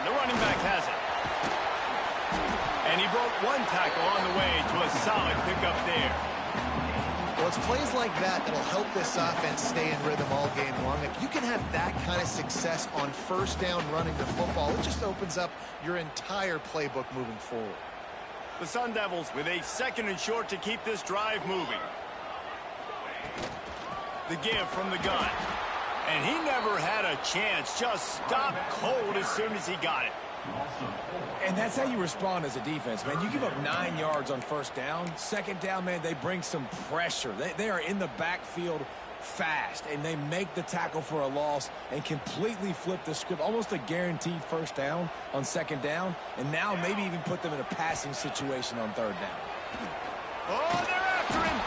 The running back has it. And he broke one tackle on the way to a solid pickup there. Well, it's plays like that that'll help this offense stay in rhythm all game long. If you can have that kind of success on first down running the football, it just opens up your entire playbook moving forward. The Sun Devils with a 2nd and short to keep this drive moving. The give from the gun. And he never had a chance. Just stopped cold as soon as he got it. And that's how you respond as a defense, man. You give up 9 yards on first down. Second down, man, they bring some pressure. They are in the backfield fast, and they make the tackle for a loss and completely flip the script. Almost a guaranteed first down on second down, and now maybe even put them in a passing situation on third down. Oh, they're after him.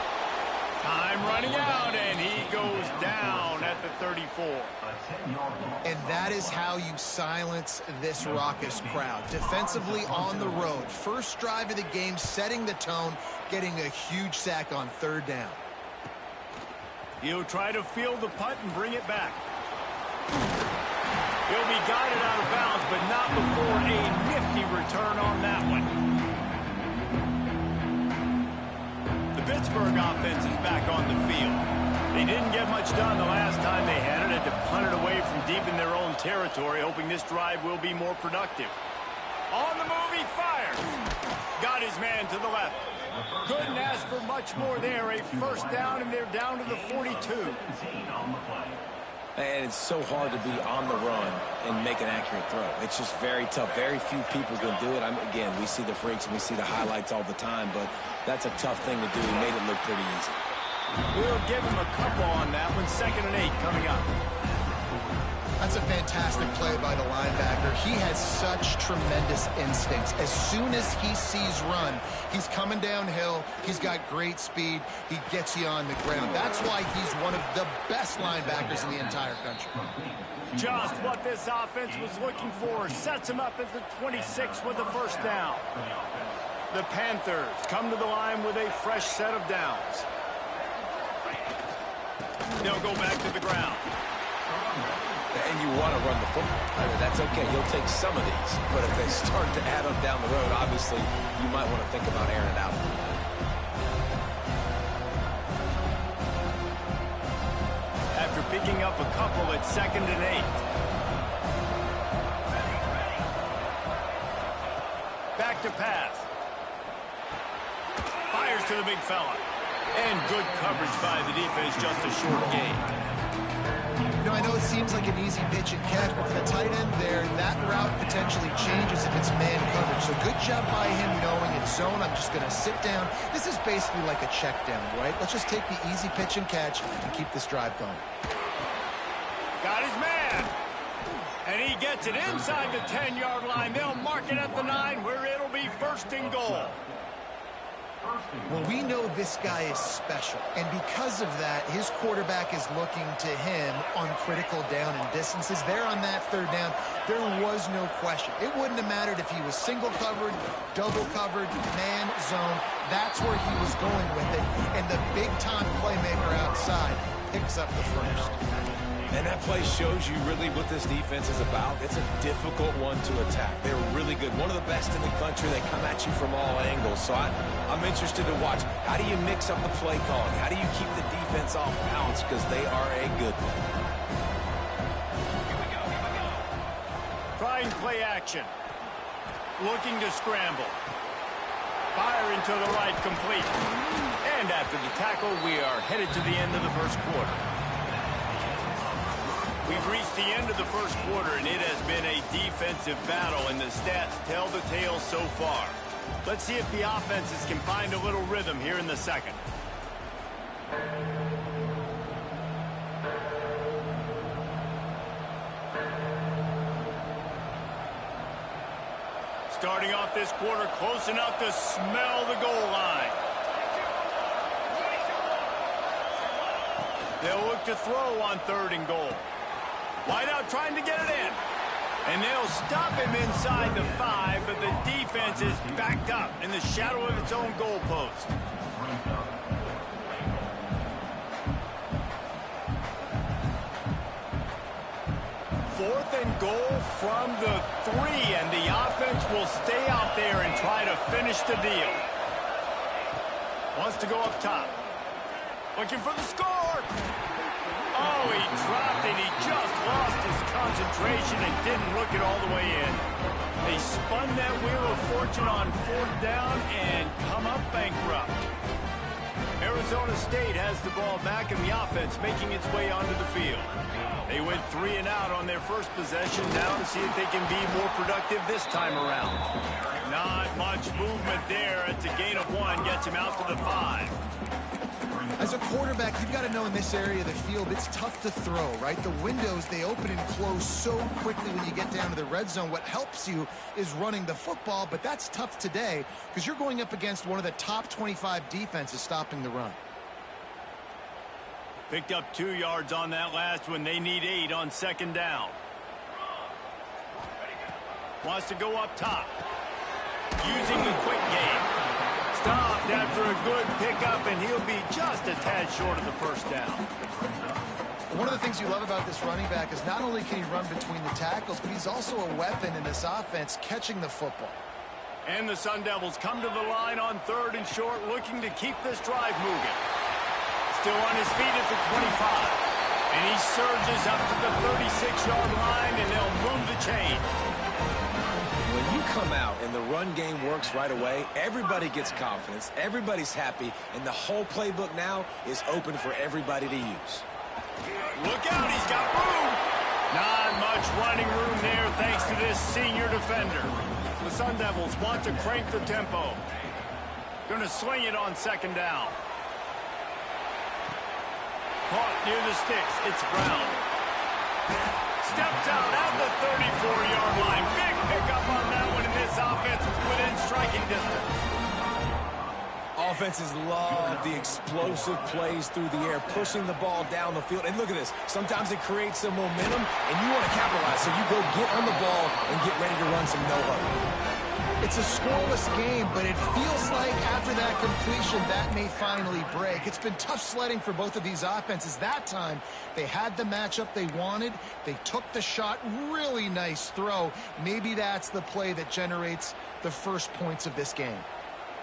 Time running out, and he goes down at the 34. And that is how you silence this raucous crowd. Defensively on the road. First drive of the game, setting the tone, getting a huge sack on third down. He'll try to field the punt and bring it back. He'll be guided out of bounds, but not before a nifty return on that one. The Pittsburgh offense is back on the field. They didn't get much done the last time they had it. Had to punt it away from deep in their own territory, hoping this drive will be more productive. On the move, he fires. Got his man to the left. Couldn't ask for much more there. A first down, and they're down to the 42. And it's so hard to be on the run and make an accurate throw. It's just very tough. Very few people can do it. Again, we see the freaks and we see the highlights all the time, but that's a tough thing to do. He made it look pretty easy. We'll give him a couple on that one. 2nd and 8 coming up. That's a fantastic play by the linebacker. He has such tremendous instincts. As soon as he sees run, he's coming downhill. He's got great speed. He gets you on the ground. That's why he's one of the best linebackers in the entire country. Just what this offense was looking for. Sets him up at the 26 with the first down. The Panthers come to the line with a fresh set of downs. They'll go back to the ground. And you want to run the football. That's okay. You'll take some of these. But if they start to add up down the road, obviously, you might want to think about airing it out. After picking up a couple at 2nd and 8. Back to pass. Fires to the big fella. And good coverage by the defense, just a short gain. You know, I know it seems like an easy pitch and catch, but for the tight end there, that route potentially changes if it's man coverage. So good job by him knowing it's zone. I'm just going to sit down. This is basically like a check down, right? Let's just take the easy pitch and catch and keep this drive going. Got his man. And he gets it inside the 10-yard line. They'll mark it at the 9 where it'll be 1st and goal. Well, we know this guy is special, and because of that, his quarterback is looking to him on critical down and distances. There on that third down, there was no question. It wouldn't have mattered if he was single covered, double covered, man, zone. That's where he was going with it, and the big-time playmaker outside picks up the first. And that play shows you really what this defense is about. It's a difficult one to attack. They're really good. One of the best in the country. They come at you from all angles. So I'm interested to watch. How do you mix up the play calling? How do you keep the defense off balance? Because they are a good one. Trying play action. Looking to scramble. Fire into the right, complete. And after the tackle, we are headed to the end of the first quarter. We've reached the end of the first quarter, and it has been a defensive battle, and the stats tell the tale so far. Let's see if the offenses can find a little rhythm here in the second. Starting off this quarter close enough to smell the goal line. They'll look to throw on 3rd and goal. Wide out trying to get it in. And they'll stop him inside the 5, but the defense is backed up in the shadow of its own goalpost. 4th and goal from the 3, and the offense will stay out there and try to finish the deal. Wants to go up top. Looking for the score. Oh, he dropped it. He just lost his concentration and didn't look it all the way in. They spun that wheel of fortune on 4th down and come up bankrupt. Arizona State has the ball back, and the offense making its way onto the field. They went 3 and out on their first possession, now to see if they can be more productive this time around. Not much movement there. It's a gain of 1, gets him out to the 5. As a quarterback, you've got to know in this area of the field, it's tough to throw, right? The windows, they open and close so quickly when you get down to the red zone. What helps you is running the football, but that's tough today because you're going up against one of the top 25 defenses stopping the run. Picked up 2 yards on that last one. They need 8 on 2nd down. Wants to go up top. Using the quick game. Stopped after a good pickup, and he'll be just a tad short of the first down. One of the things you love about this running back is not only can he run between the tackles, but he's also a weapon in this offense catching the football. And the Sun Devils come to the line on 3rd and short, looking to keep this drive moving. Still on his feet at the 25. And he surges up to the 36-yard line, and they'll move the chain. When you come out and the run game works right away, everybody gets confidence, everybody's happy, and the whole playbook now is open for everybody to use. Look out, he's got room. Not much running room there thanks to this senior defender. The Sun Devils want to crank the tempo. Going to swing it on 2nd down. Caught near the sticks. It's Brown. Steps out at the 34-yard line. Big pickup on that one, and this offense is within striking distance. Offenses love the explosive plays through the air, pushing the ball down the field. And look at this. Sometimes it creates some momentum, and you want to capitalize. So you go get on the ball and get ready to run some no-huddle. It's a scoreless game, but it feels like after that completion, that may finally break. It's been tough sledding for both of these offenses. That time, they had the matchup they wanted. They took the shot. Really nice throw. Maybe that's the play that generates the first points of this game.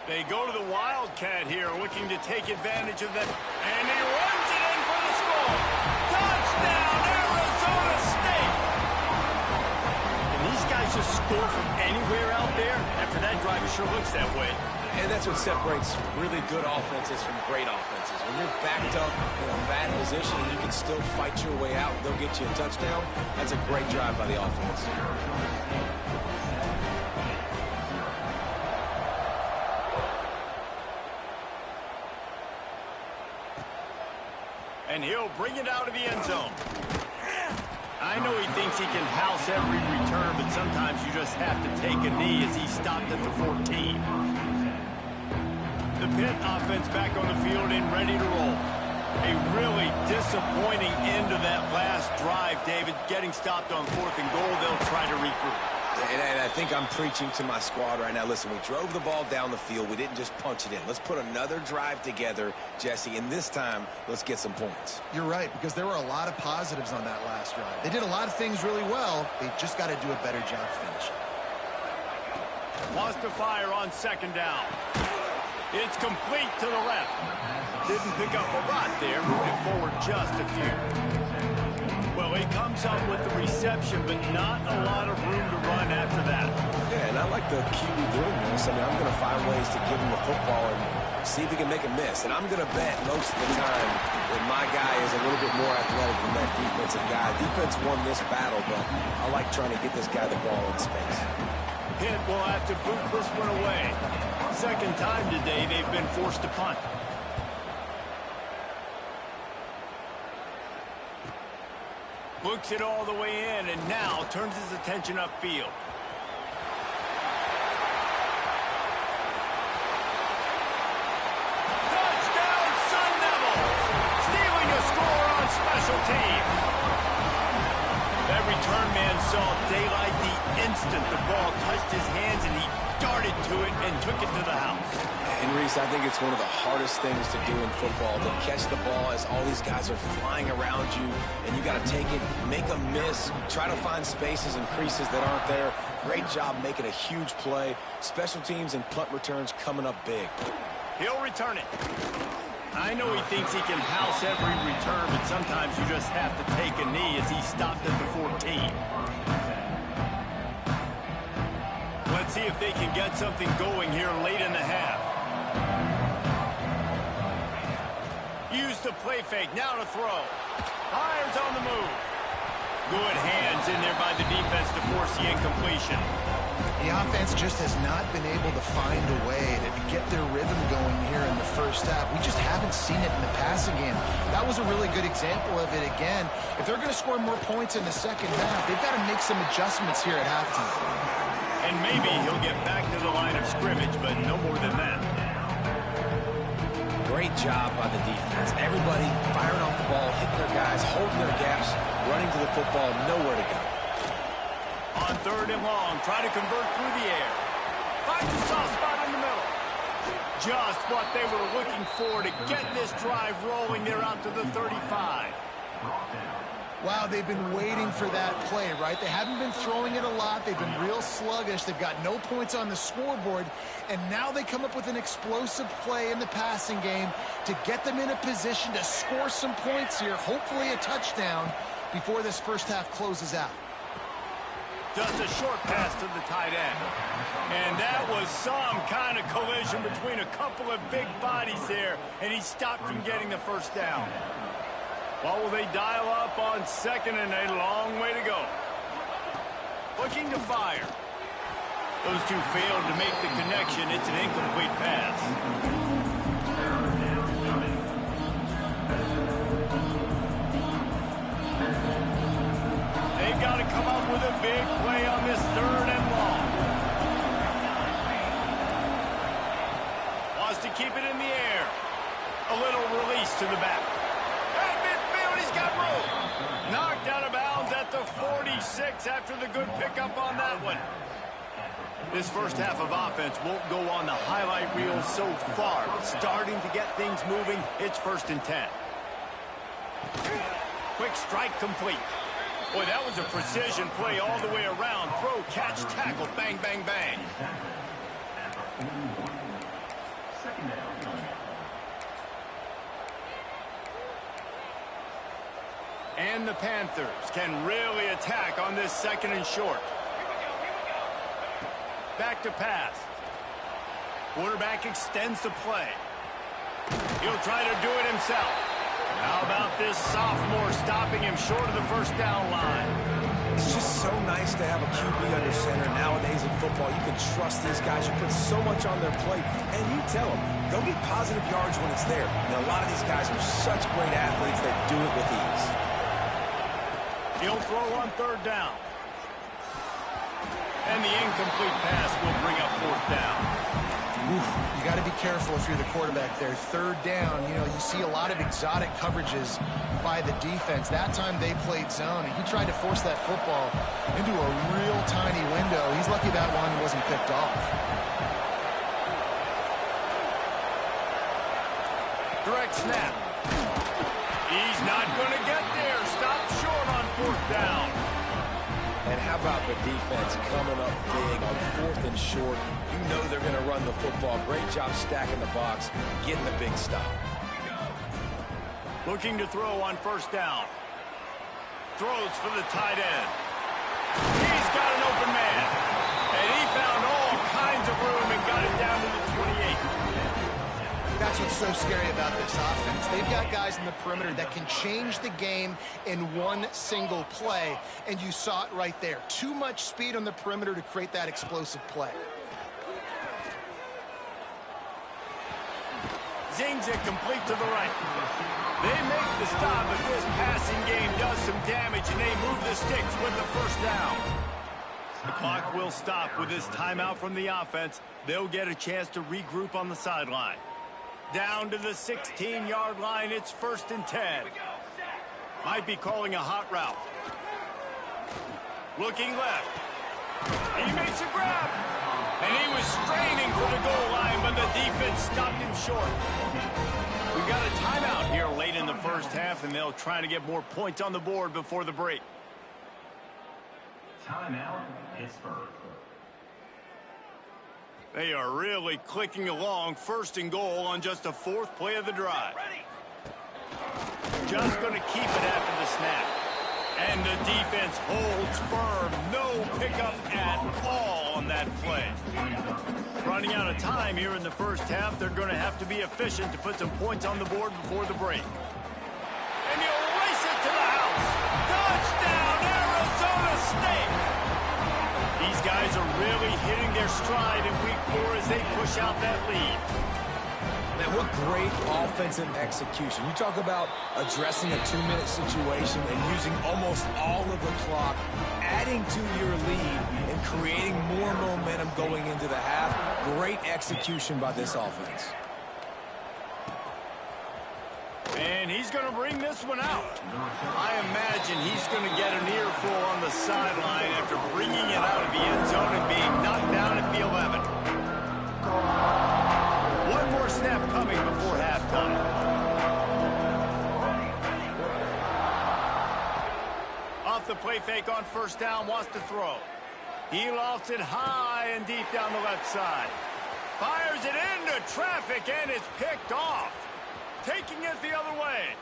They go to the Wildcat here, looking to take advantage of that. And he runs it in for the score. Touchdown, Arizona State! Can these guys just score from anywhere out there? After that drive, it sure looks that way. And that's what separates really good offenses from great offenses. When you're backed up in a bad position and you can still fight your way out and they'll get you a touchdown, that's a great drive by the offense. And he'll bring it out of the end zone. I know he thinks he can house every return, but sometimes you just have to take a knee as he stopped at the 14. The Pitt offense back on the field and ready to roll. A really disappointing end to that last drive, David. Getting stopped on 4th and goal, they'll try to regroup. And I think I'm preaching to my squad right now. Listen, we drove the ball down the field. We didn't just punch it in. Let's put another drive together, Jesse, and this time, let's get some points. You're right, because there were a lot of positives on that last drive. They did a lot of things really well. They just got to do a better job finishing. Wants to fire on 2nd down. It's complete to the left. Didn't pick up a lot there, moving forward just a few. Well, he comes up with the reception, but not a lot of room to run after that. Yeah, and I like the QB doing this. I mean, I'm going to find ways to give him the football and see if he can make a miss. And I'm going to bet most of the time that my guy is a little bit more athletic than that defensive guy. Defense won this battle, but I like trying to get this guy the ball in space. Pitt will have to boot this one away. Second time today they've been forced to punt. Looks it all the way in, and now turns his attention upfield. Touchdown, Sun Devils! Stealing a score on special teams. That return man saw daylight the instant the ball touched his hands, and he darted to it and took it to the house. And Reese, I think it's one of the hardest things to do in football, to catch the ball as all these guys are flying around you, and you got to take it, make a miss, try to find spaces and creases that aren't there. Great job making a huge play. Special teams and punt returns coming up big. He'll return it. I know he thinks he can house every return, but sometimes you just have to take a knee as he stopped at the 14. Let's see if they can get something going here late in the half. Use the play fake, now to throw. Fires on the move. Good hands in there by the defense to force the incompletion. The offense just has not been able to find a way to get their rhythm going here in the first half. We just haven't seen it in the passing game. That was a really good example of it again. If they're going to score more points in the second half, they've got to make some adjustments here at halftime. And maybe he'll get back to the line of scrimmage, but no more than that. Great job by the defense. Everybody firing off the ball, hitting their guys, holding their gaps, running to the football, nowhere to go. On 3rd and long, try to convert through the air. Finds a soft spot in the middle. Just what they were looking for to get this drive rolling. They're out to the 35. Wow, they've been waiting for that play, right? They haven't been throwing it a lot. They've been real sluggish. They've got no points on the scoreboard. And now they come up with an explosive play in the passing game to get them in a position to score some points here, hopefully a touchdown, before this first half closes out. Just a short pass to the tight end. And that was some kind of collision between a couple of big bodies there, and he stopped from getting the first down. What will they dial up on 2nd and a long way to go? Looking to fire. Those two failed to make the connection. It's an incomplete pass. They've got to come up with a big play on this 3rd and long. Wants to keep it in the air. A little release to the back. At midfield, he's got room. Knocked out of bounds at the 46 after the good pickup on that one. This first half of offense won't go on the highlight reel so far. Starting to get things moving. It's 1st and 10. Quick strike complete. Boy, that was a precision play all the way around. Throw, catch, tackle, bang, bang, bang. And the Panthers can really attack on this 2nd and short. Back to pass. Quarterback extends the play. He'll try to do it himself. How about this sophomore stopping him short of the first down line? It's just so nice to have a QB under center nowadays in football. You can trust these guys. You put so much on their plate, and you tell them, go get positive yards when it's there. And a lot of these guys are such great athletes that do it with ease. He'll throw on 3rd down. And the incomplete pass will bring up 4th down. You got to be careful if you're the quarterback there. 3rd down, you know, you see a lot of exotic coverages by the defense. That time they played zone, and he tried to force that football into a real tiny window. He's lucky that one wasn't picked off. Direct snap. He's not going to get there. Stop short on 4th down. And how about the defense coming up big on 4th and short? You know they're going to run the football. Great job stacking the box, getting the big stop. Looking to throw on 1st down. Throws for the tight end. He's got an open man. And he found all kinds of room and got it down to the 28. That's what's so scary about this offense. They've got guys in the perimeter that can change the game in one single play, and you saw it right there. Too much speed on the perimeter to create that explosive play. Zings it complete to the right. They make the stop, but this passing game does some damage, and they move the sticks with the 1st down. The clock will stop with this timeout from the offense. They'll get a chance to regroup on the sideline. Down to the 16-yard line, it's 1st and 10. Might be calling a hot route. Looking left. He makes a grab. And he was straining for the goal line, but the defense stopped him short. We've got a timeout here late in the first half, and they'll try to get more points on the board before the break. Timeout, Pittsburgh. They are really clicking along. First and goal on just the fourth play of the drive. Just going to keep it after the snap. And the defense holds firm. No pickup at all on that play. Running out of time here in the first half. They're going to have to be efficient to put some points on the board before the break. And he'll race it to the house. Touchdown, Arizona State! These guys are really hitting their stride in week 4 as they push out that lead. Man, what great offensive execution. You talk about addressing a 2-minute situation and using almost all of the clock, adding to your lead and creating more momentum going into the half. Great execution by this offense. And he's going to bring this one out. I imagine he's going to get an earful on the sideline after bringing it out of the end zone and being knocked down at the 11. One more snap coming before halftime. Off the play fake on first down, wants to throw. He lofts it high and deep down the left side. Fires it into traffic, and it's picked off. Taking it the other way.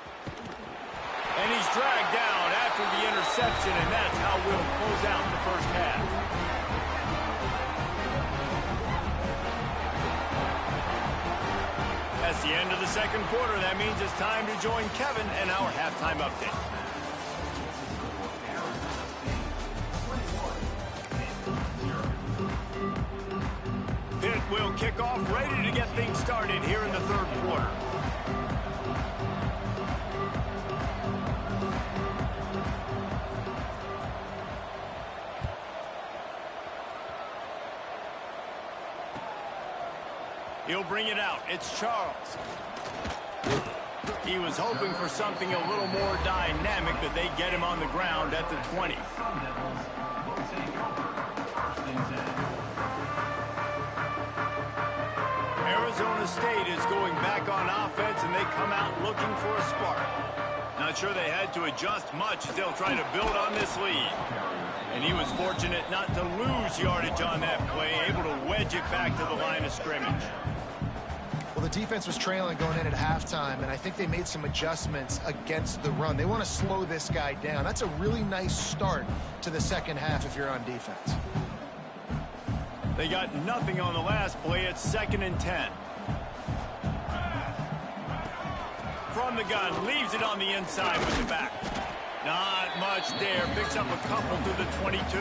And he's dragged down after the interception, and that's how we'll close out the first half. That's the end of the second quarter. That means it's time to join Kevin and our halftime update. Pitt will kick off, ready to get things started here in the third quarter. He'll bring it out. It's Charles. He was hoping for something a little more dynamic, but they get him on the ground at the 20. Arizona State is going back on offense, and they come out looking for a spark. Not sure they had to adjust much as they'll try to build on this lead. And he was fortunate not to lose yardage on that play, able to wedge it back to the line of scrimmage. Well, the defense was trailing going in at halftime, and I think they made some adjustments against the run. They want to slow this guy down. That's a really nice start to the second half if you're on defense. They got nothing on the last play. It's 2nd and 10. From the gun, leaves it on the inside with the back. Not much there. Picks up a couple to the 22.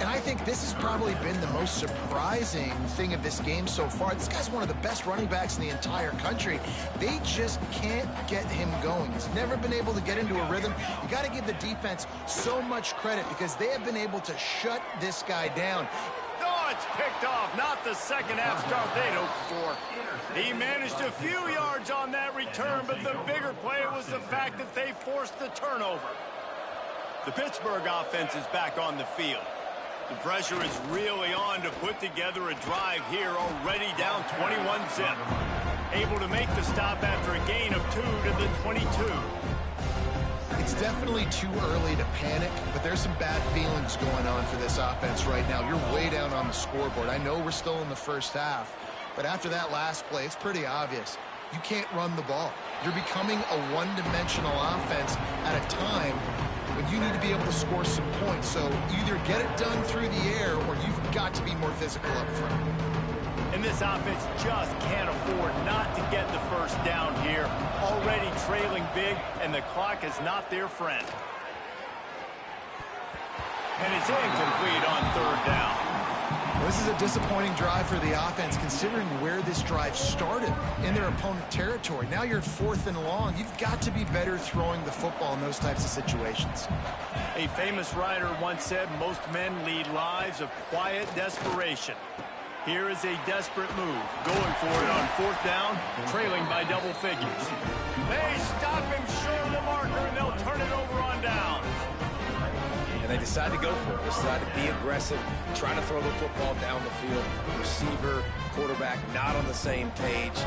And I think this has probably been the most surprising thing of this game so far. This guy's one of the best running backs in the entire country. They just can't get him going. He's never been able to get into a rhythm. You got to give the defense so much credit because they have been able to shut this guy down. Oh, it's picked off. Not the second half start they'd hoped for. He managed a few yards on that return, but the bigger play was the fact that they forced the turnover. The Pittsburgh offense is back on the field. The pressure is really on to put together a drive here, already down 21-zip. Able to make the stop after a gain of 2 to the 22. It's definitely too early to panic, but there's some bad feelings going on for this offense right now. You're way down on the scoreboard. I know we're still in the first half, but after that last play, it's pretty obvious. You can't run the ball. You're becoming a one-dimensional offense at a time when you need to be able to score some points. So either get it done through the air or you've got to be more physical up front. And this offense just can't afford not to get the first down here. Already trailing big, and the clock is not their friend. And it's incomplete on 3rd down. Well, this is a disappointing drive for the offense considering where this drive started, in their opponent territory. Now you're 4th and long. You've got to be better throwing the football in those types of situations. A famous writer once said, most men lead lives of quiet desperation. Here is a desperate move, going for it on 4th down, trailing by double figures. They stop him short of the marker, and they'll turn it over on downs. And and they decide to go for it. They decide to be aggressive, try to throw the football down the field. Receiver, quarterback, not on the same page.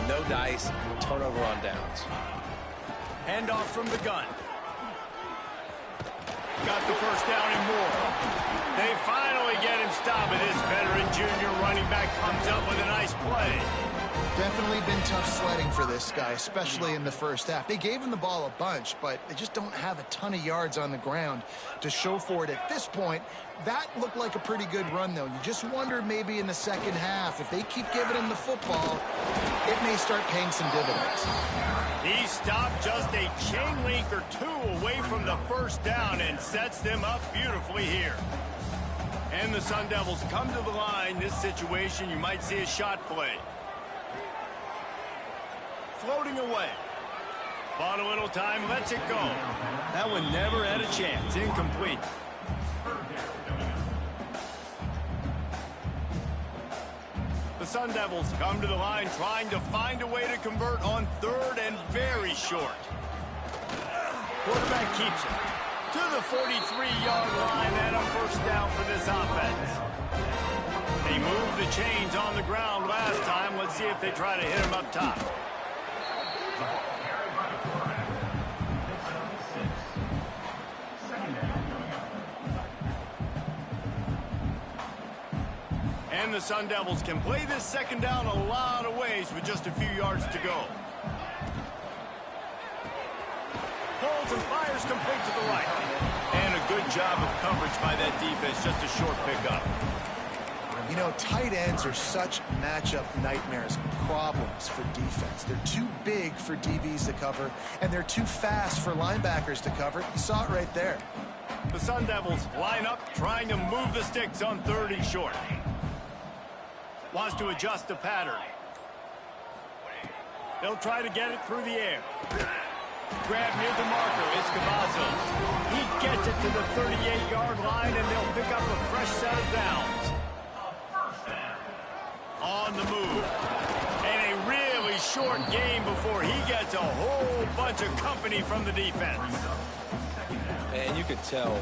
No dice, turnover on downs. Handoff from the gun. Got the first down and more. They finally get him stopped, and this veteran junior running back comes up with a nice play. Definitely been tough sledding for this guy, especially in the first half. They gave him the ball a bunch, but they just don't have a ton of yards on the ground to show for it at this point. That looked like a pretty good run, though. You just wonder maybe in the second half, if they keep giving him the football, it may start paying some dividends. He stopped just a chain link or two away from the first down and sets them up beautifully here. And the Sun Devils come to the line. This situation, you might see a shot play. Floating away. Bought a little time, lets it go. That one never had a chance. Incomplete. The Sun Devils come to the line trying to find a way to convert on third and very short. Quarterback keeps it to the 43-yard line and a first down for this offense. They moved the chains on the ground last time. Let's see if they try to hit him up top. And the Sun Devils can play this second down a lot of ways with just a few yards to go. Pulls and fires complete to the right. And a good job of coverage by that defense, just a short pickup. You know, tight ends are such matchup nightmares, problems for defense. They're too big for DBs to cover, and they're too fast for linebackers to cover. You saw it right there. The Sun Devils line up, trying to move the sticks on third and short. Wants to adjust the pattern. They'll try to get it through the air. Grab near the marker is Cavazos. He gets it to the 38-yard line, and they'll pick up a fresh set of downs. On the move. And a really short game before he gets a whole bunch of company from the defense. And you could tell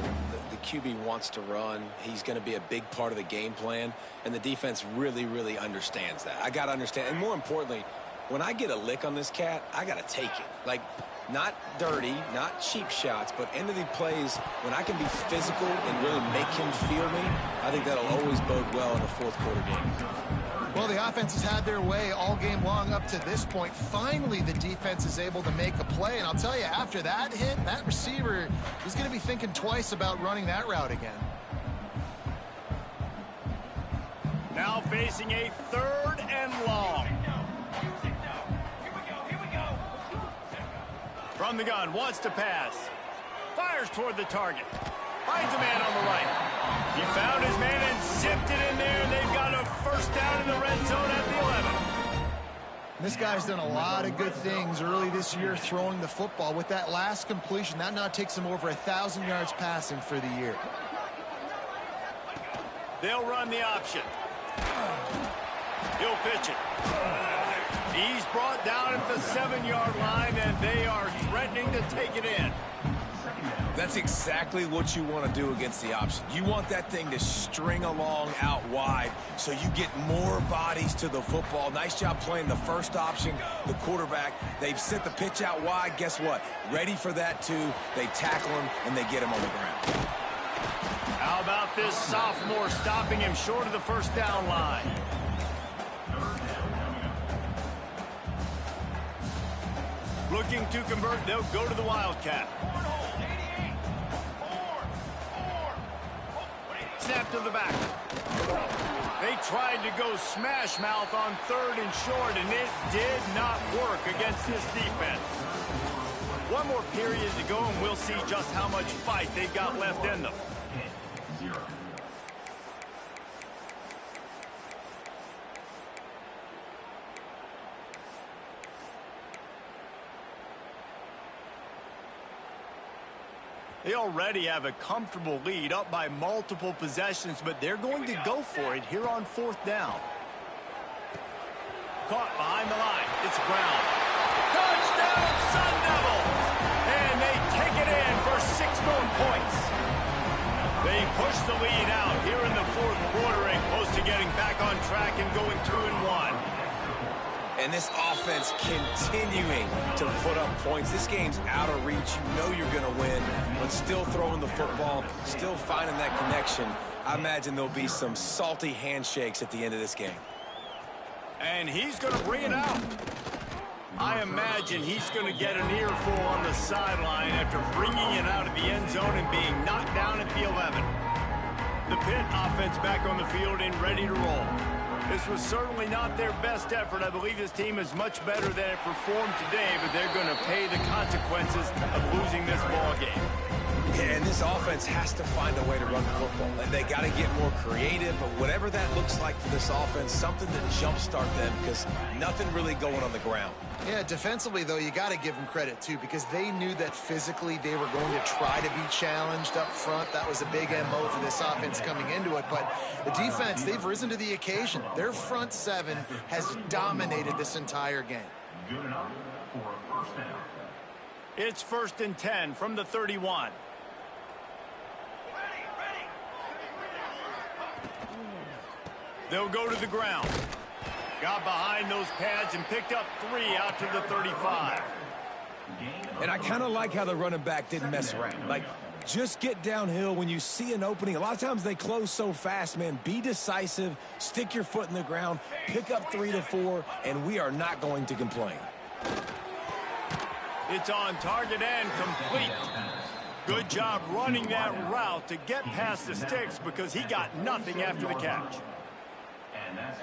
the QB wants to run. He's going to be a big part of the game plan, and the defense really, really understands that. I got to understand, and more importantly, when I get a lick on this cat, I got to take it. Like, not dirty, not cheap shots, but end of the plays, when I can be physical and really make him feel me, I think that'll always bode well in a fourth quarter game. Well, the offense has had their way all game long up to this point. Finally, the defense is able to make a play. And I'll tell you, after that hit, that receiver is going to be thinking twice about running that route again. Now facing a third and long. From the gun, wants to pass. Fires toward the target. Finds a man on the right. He found his man and zipped it in there, and they've got a first down in the red zone at the 11. This guy's done a lot of good things early this year throwing the football. With that last completion, that now takes him over 1,000 yards passing for the year. They'll run the option. He'll pitch it. He's brought down at the 7-yard line, and they are threatening to take it in. That's exactly what you want to do against the option. You want that thing to string along out wide so you get more bodies to the football. Nice job playing the first option, the quarterback. They've sent the pitch out wide. Guess what? Ready for that, too. They tackle him, and they get him on the ground. How about this sophomore stopping him short of the first down line? Looking to convert, they'll go to the Wildcat. Snap to the back. They tried to go smash mouth on third and short, and it did not work against this defense. One more period to go, and we'll see just how much fight they've got left in them. They already have a comfortable lead, up by multiple possessions, but they're going to go for it here on fourth down. Caught behind the line. It's Brown. Touchdown, Sun Devils! And they take it in for 6 more points. the lead out here in the fourth quarter and close to getting back on track and going 2-1. And this offense continuing to put up points. This game's out of reach. You know you're going to win, but still throwing the football, still finding that connection. I imagine there'll be some salty handshakes at the end of this game. And he's going to bring it out. I imagine he's going to get an earful on the sideline after bringing it out of the end zone and being knocked down at the 11. The Pitt offense back on the field and ready to roll. This was certainly not their best effort. I believe this team is much better than it performed today, but they're going to pay the consequences of losing this ball game. Yeah, and this offense has to find a way to run the football. They got to get more creative, but whatever that looks like for this offense, something to jumpstart them because nothing really going on the ground. Yeah, defensively, though, you got to give them credit, too, because they knew that physically they were going to try to be challenged up front. That was a big MO for this offense coming into it. But the defense, they've risen to the occasion. Their front seven has dominated this entire game. Good enough for a first down. It's 1st and 10 from the 31. They'll go to the ground. Got behind those pads and picked up 3 out to the 35. And I kind of like how the running back didn't mess around. Like, just get downhill when you see an opening. A lot of times they close so fast, man. Be decisive, stick your foot in the ground, pick up 3 to 4, and we are not going to complain. It's on target and complete. Good job running that route to get past the sticks because he got nothing after the catch.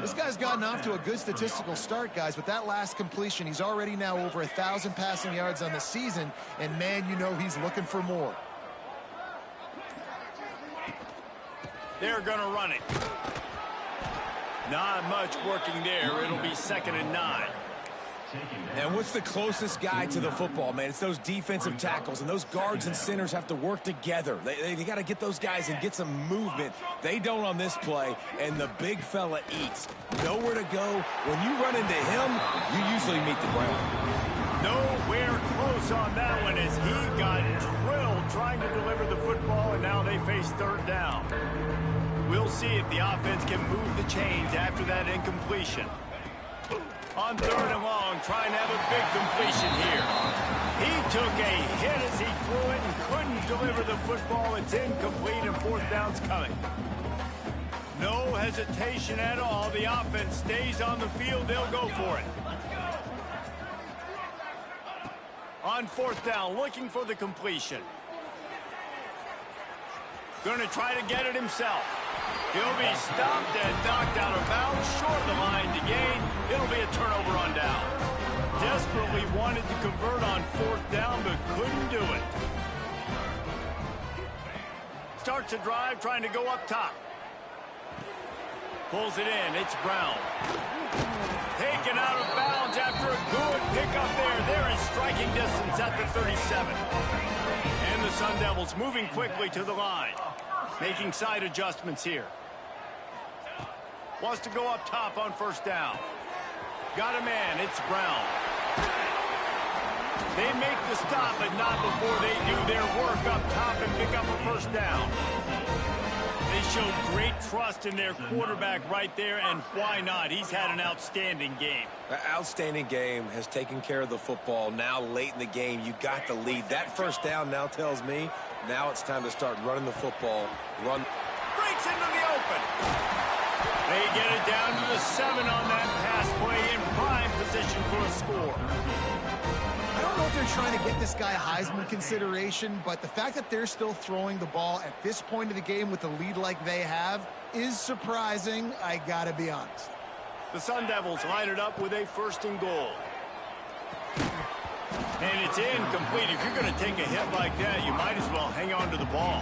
This guy's gotten off to a good statistical start, guys. With that last completion, he's already now over 1,000 passing yards on the season, and, man, you know he's looking for more. They're going to run it. Not much working there. It'll be 2nd and 9. And what's the closest guy to the football, man? It's those defensive tackles, and those guards and centers have to work together. They got to get those guys and get some movement. They don't on this play, and the big fella eats. Nowhere to go. When you run into him, you usually meet the ground. Nowhere close on that one as he got drilled trying to deliver the football, and now they face 3rd down. We'll see if the offense can move the chains after that incompletion. On 3rd and long, trying to have a big completion here. He took a hit as he threw it and couldn't deliver the football. It's incomplete and 4th down's coming. No hesitation at all. The offense stays on the field. They'll go for it. On 4th down, looking for the completion. Going to try to get it himself. He'll be stopped and knocked out of bounds, short of the line to gain. It'll be a turnover on down. Desperately wanted to convert on 4th down, but couldn't do it. Starts a drive, trying to go up top. Pulls it in. It's Brown. Taken out of bounds after a good pickup there. They're in striking distance at the 37. And the Sun Devils moving quickly to the line. Making side adjustments here. Wants to go up top on 1st down. Got a man. It's Brown. They make the stop, but not before they do their work up top and pick up a 1st down. They showed great trust in their quarterback right there, and why not? He's had an outstanding game. An outstanding game, has taken care of the football. Now late in the game, you got the lead. That 1st down now tells me now it's time to start running the football. Breaks into the open. They get it down to the 7 on that pass play in prime position for a score. I don't know if they're trying to get this guy Heisman consideration, but the fact that they're still throwing the ball at this point of the game with a lead like they have is surprising, I gotta be honest. The Sun Devils line it up with a 1st and goal. And it's incomplete. If you're going to take a hit like that, you might as well hang on to the ball.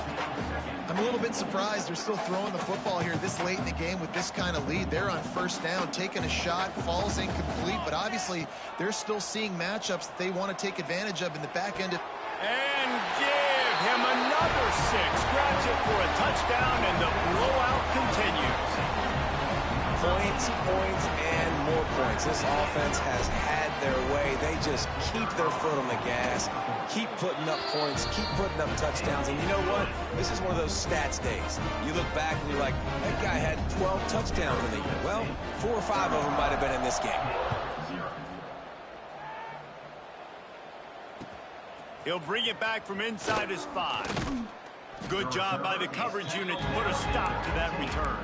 I'm a little bit surprised they're still throwing the football here this late in the game with this kind of lead. They're on 1st down, taking a shot, falls incomplete, but obviously they're still seeing matchups that they want to take advantage of in the back end. And give him another 6. Grabs it for a touchdown, and the blowout continues. Points, and more points. This offense has had their way. They just keep their foot on the gas, keep putting up points, keep putting up touchdowns. And you know what? This is one of those stats days. You look back and you're like, that guy had 12 touchdowns in the year. Well, 4 or 5 of them might have been in this game. He'll bring it back from inside his 5. Good job by the coverage unit to put a stop to that return.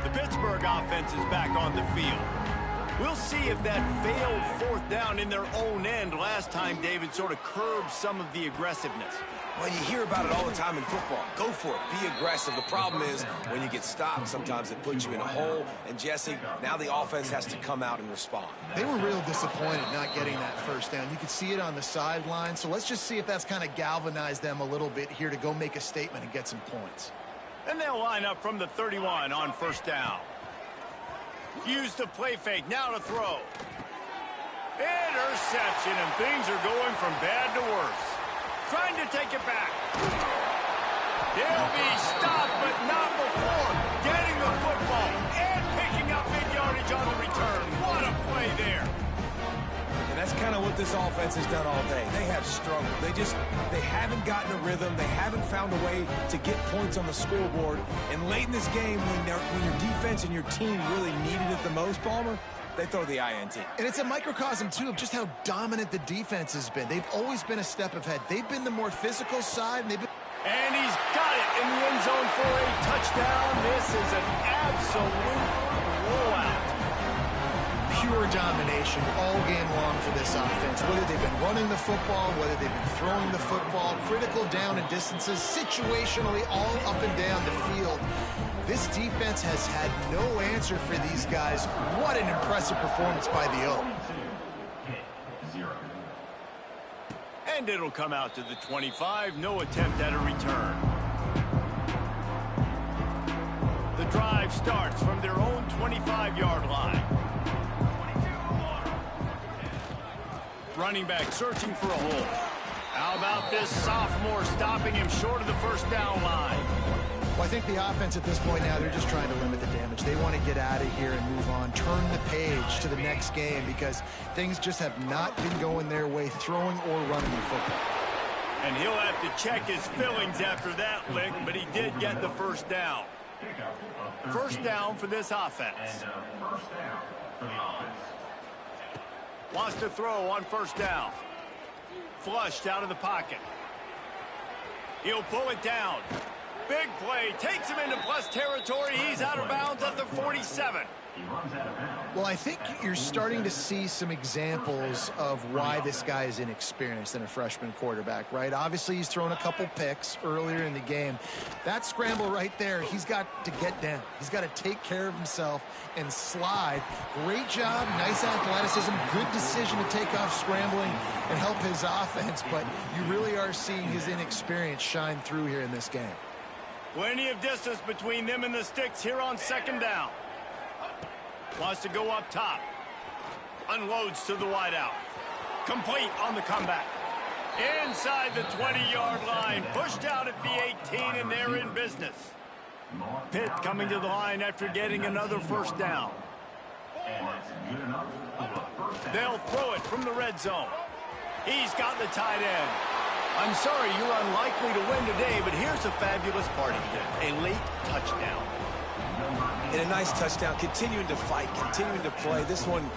The Pittsburgh offense is back on the field. We'll see if that failed 4th down in their own end last time, David, sort of curbed some of the aggressiveness. Well, you hear about it all the time in football. Go for it. Be aggressive. The problem is when you get stopped, sometimes it puts you in a hole. And, Jesse, now the offense has to come out and respond. They were real disappointed not getting that 1st down. You could see it on the sideline. So let's just see if that's kind of galvanized them a little bit here to go make a statement and get some points. And they'll line up from the 31 on 1st down. Use the play fake. Now to throw. Interception, and things are going from bad to worse. Trying to take it back. He'll be stopped, but not before getting the football and picking up mid-yardage on the return. What a play there. And that's kind of what this offense has done all day. They have struggled. They haven't gotten a rhythm. They haven't found a way to get points on the scoreboard. And late in this game, when your defense and your team really needed it the most, Palmer, they throw the INT. And it's a microcosm, too, of just how dominant the defense has been. They've always been a step ahead. They've been the more physical side. And he's got it in the end zone for a touchdown. This is an absolute blowout. Pure domination all game long for this offense. Whether they've been running the football, whether they've been throwing the football, critical down and distances, situationally all up and down the field. This defense has had no answer for these guys. What an impressive performance by the Oak. And it'll come out to the 25. No attempt at a return. The drive starts from their own 25-yard line. Running back searching for a hole. How about this sophomore stopping him short of the 1st down line? Well, I think the offense at this point now, they're just trying to limit the damage. They want to get out of here and move on, turn the page to the next game because things just have not been going their way, throwing or running the football. And he'll have to check his fillings after that lick, but he did get the 1st down. 1st down for this offense. Wants to throw on 1st down. Flushed out of the pocket. He'll pull it down. Big play, takes him into plus territory. He's out of bounds at the 47. Well, I think you're starting to see some examples of why this guy is inexperienced in a freshman quarterback, right? Obviously, he's thrown a couple picks earlier in the game. That scramble right there, he's got to get down. He's got to take care of himself and slide. Great job, nice athleticism, good decision to take off scrambling and help his offense, but you really are seeing his inexperience shine through here in this game. Plenty of distance between them and the sticks here on 2nd down. Wants to go up top. Unloads to the wideout. Complete on the comeback. Inside the 20-yard line. Pushed out at the 18, and they're in business. Pitt coming to the line after getting another 1st down. They'll throw it from the red zone. He's got the tight end. I'm sorry, you're unlikely to win today, but here's a fabulous party gift. A late touchdown. And a nice touchdown, continuing to fight, continuing to play. This one,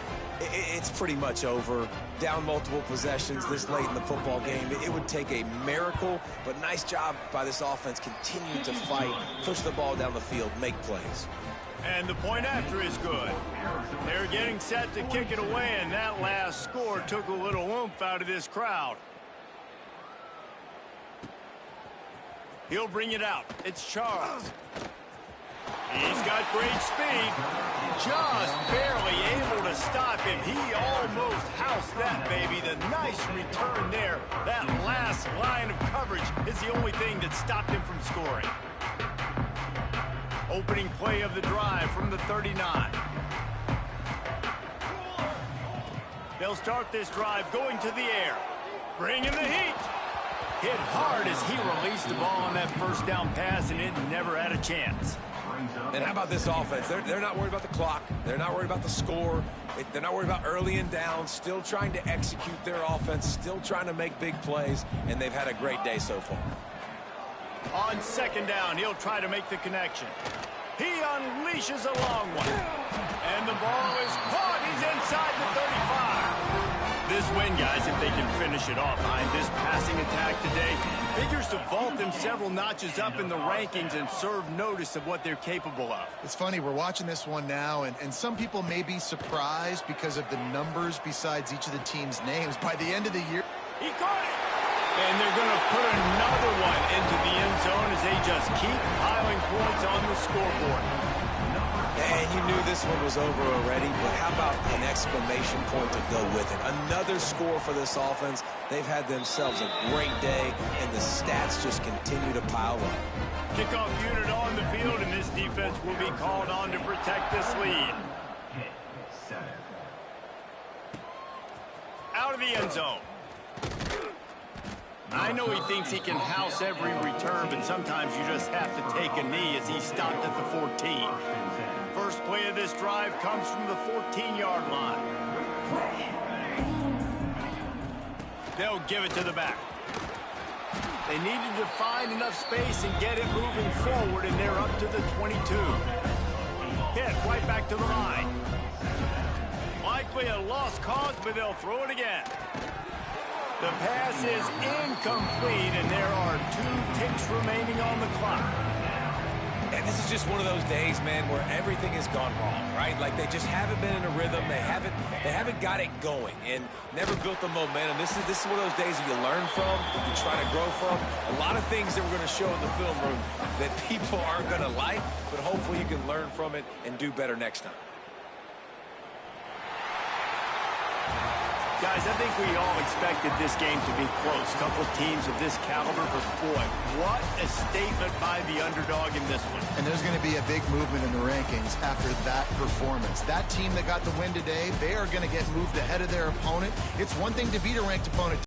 it's pretty much over. Down multiple possessions this late in the football game. It would take a miracle, but nice job by this offense continuing to fight, push the ball down the field, make plays. And the point after is good. They're getting set to kick it away, and that last score took a little oomph out of this crowd. He'll bring it out. It's Charles. He's got great speed. Just barely able to stop him. He almost housed that baby. The nice return there. That last line of coverage is the only thing that stopped him from scoring. Opening play of the drive from the 39. They'll start this drive going to the air. Bringing the heat. Hit hard as he released the ball on that first down pass, and it never had a chance. And how about this offense? They're not worried about the clock. They're not worried about the score. They're not worried about early and down. Still trying to execute their offense. Still trying to make big plays. And they've had a great day so far. On second down, he'll try to make the connection. He unleashes a long one. And the ball is caught. He's inside the 35. This win, guys, if they can finish it off behind this passing attack today, figures to vault them several notches up in the rankings and serve notice of what they're capable of. It's funny, we're watching this one now, and some people may be surprised because of the numbers besides each of the team's names. By the end of the year, he caught it! And they're going to put another one into the end zone as they just keep piling points on the scoreboard. And you knew this one was over already, but how about an exclamation point to go with it? Another score for this offense. They've had themselves a great day, and the stats just continue to pile up. Kickoff unit on the field, and this defense will be called on to protect this lead. Out of the end zone. I know he thinks he can house every return, but sometimes you just have to take a knee as he stopped at the 14. First play of this drive comes from the 14-yard line. They'll give it to the back. They needed to find enough space and get it moving forward, and they're up to the 22. Hit right back to the line. Likely a lost cause, but they'll throw it again. The pass is incomplete, and there are 2 ticks remaining on the clock. And this is just one of those days, man, where everything has gone wrong, right? Like they just haven't been in a rhythm. They haven't got it going and never built the momentum. This is one of those days that you learn from, you try to grow from. A lot of things that we're going to show in the film room that people aren't going to like, but hopefully you can learn from it and do better next time. Guys, I think we all expected this game to be close. Couple teams of this caliber, but boy, what a statement by the underdog in this one. and there's going to be a big movement in the rankings after that performance. That team that got the win today, they are going to get moved ahead of their opponent. It's one thing to beat a ranked opponent.